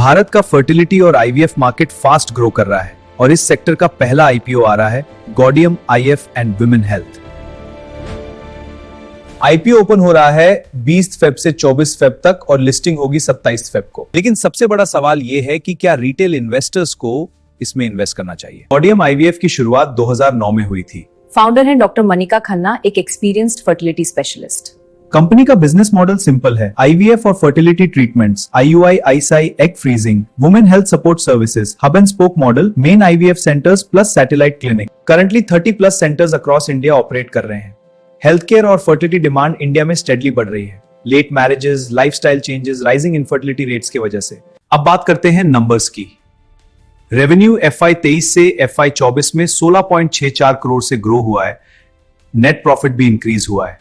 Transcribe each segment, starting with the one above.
भारत का फर्टिलिटी और IVF market fast grow कर रहा है और इस सेक्टर का पहला आईपीओ आ रहा है, Gaudium IVF and women health. IPO open हो रहा है 20 फेब से 24 फेब तक और लिस्टिंग होगी 27 फेब को। लेकिन सबसे बड़ा सवाल यह है कि क्या रिटेल इन्वेस्टर्स को इसमें इन्वेस्ट करना चाहिए। गॉडियम आईवीएफ की शुरुआत 2009 में हुई थी। फाउंडर है डॉक्टर मनिका खन्ना, एक एक्सपीरियंस्ड फर्टिलिटी स्पेशलिस्ट। कंपनी का बिजनेस मॉडल सिंपल है, आईवीएफ और fertility treatments, IUI, ICSI, egg freezing, women health support services, hub and spoke model, main IVF centres plus satellite clinic. Currently 30 plus centres across India operate कर रहे हैं। Health care और fertility demand India में steadily बढ़ रही है, late marriages, lifestyle changes, rising infertility rates की वजह से। अब बात करते हैं नंबर्स की। रेवेन्यू FY 23 से FY 24 में 16.64 करोड़ से ग्रो हुआ है। नेट प्रॉफिट भी इंक्रीज हुआ है।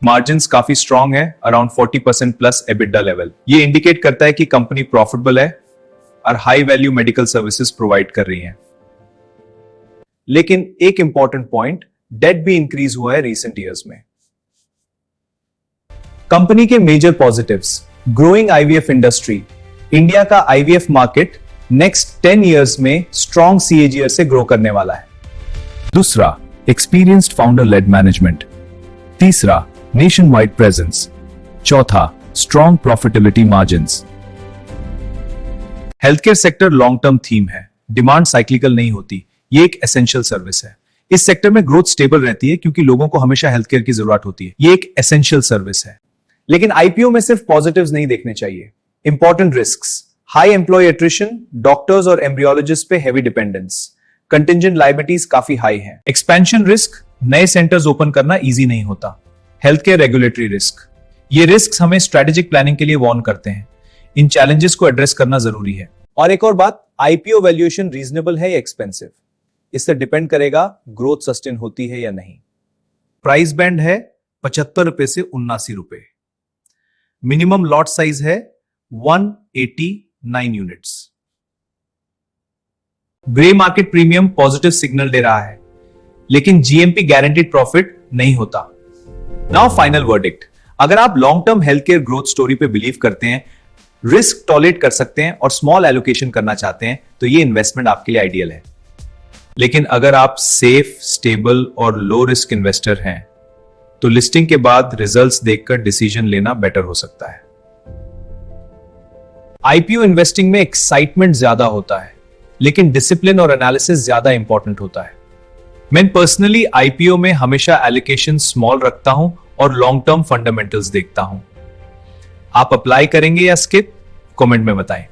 मार्जिन्स काफी स्ट्रांग है, अराउंड 40% प्लस एबिटा लेवल। ये इंडिकेट करता है कि कंपनी प्रॉफिटेबल है और high value medical services provide कर रही है। लेकिन एक इंपॉर्टेंट पॉइंट, डेट भी इंक्रीज हुआ है रीसेंट ईयर्स में। कंपनी के major positives, growing IVF industry, India का आईवीएफ मार्केट नेक्स्ट 10 इयर्स में स्ट्रॉन्ग CAGR से ग्रो करने वाला है। दूसरा, एक्सपीरियंस्ड फाउंडर लेड मैनेजमेंट। तीसरा, नेशन वाइड प्रेजेंस। चौथा, strong profitability margins. Health care sector long term theme है, डिमांड साइक्लिकल नहीं होती, ये एक एसेंशियल सर्विस है। इस सेक्टर में ग्रोथ स्टेबल रहती है क्योंकि लोगों को हमेशा हेल्थ केयर की जरूरत होती है। ये एक एसेंशियल सर्विस है। लेकिन आईपीओ में सिर्फ पॉजिटिव्स नहीं देखने चाहिए। Important risks, high employ attrition, doctors और एम्ब्रियोलॉजिस्ट पे हेवी डिपेंडेंस, कंटिंजेंट लायबिलिटीज काफी हाई है। एक्सपेंशन रिस्क, नए सेंटर्स ओपन करना इजी नहीं होता। हेल्थ केयर रेगुलेटरी रिस्क, ये रिस्क हमें स्ट्रेटेजिक प्लानिंग के लिए वार्न करते हैं। इन चैलेंजेस को एड्रेस करना जरूरी है। और एक और बात, आईपीओ वैल्यूएशन रीजनेबल है या एक्सपेंसिव, इससे डिपेंड करेगा ग्रोथ सस्टेन होती है या नहीं। प्राइस बैंड है 75 रुपए से 79 रुपए। मिनिमम लॉट साइज है 189 units. Grey market premium positive signal दे रहा है, लेकिन जीएमपी गारंटीड प्रॉफिट नहीं होता। नाउ फाइनल वर्डिक्ट, अगर आप long term health care growth story पे बिलीव करते हैं, रिस्क टॉलरेट कर सकते हैं और स्मॉल एलोकेशन करना चाहते हैं, तो ये इन्वेस्टमेंट आपके लिए आइडियल है। लेकिन अगर आप सेफ, स्टेबल और लो रिस्क इन्वेस्टर हैं, तो लिस्टिंग के बाद रिजल्ट्स देखकर डिसीजन लेना बेटर हो सकता है। आईपीओ इन्वेस्टिंग में एक्साइटमेंट ज्यादा होता है, लेकिन डिसिप्लिन और एनालिसिस ज्यादा इंपॉर्टेंट होता है। मैं पर्सनली आईपीओ में हमेशा एलोकेशन स्मॉल रखता हूं और लॉन्ग टर्म फंडामेंटल्स देखता हूं। आप अप्लाई करेंगे या स्किप, कमेंट में बताएं।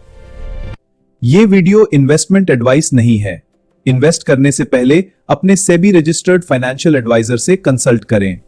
यह वीडियो इन्वेस्टमेंट एडवाइस नहीं है। इन्वेस्ट करने से पहले अपने सेबी रजिस्टर्ड फाइनेंशियल एडवाइजर से कंसल्ट करें।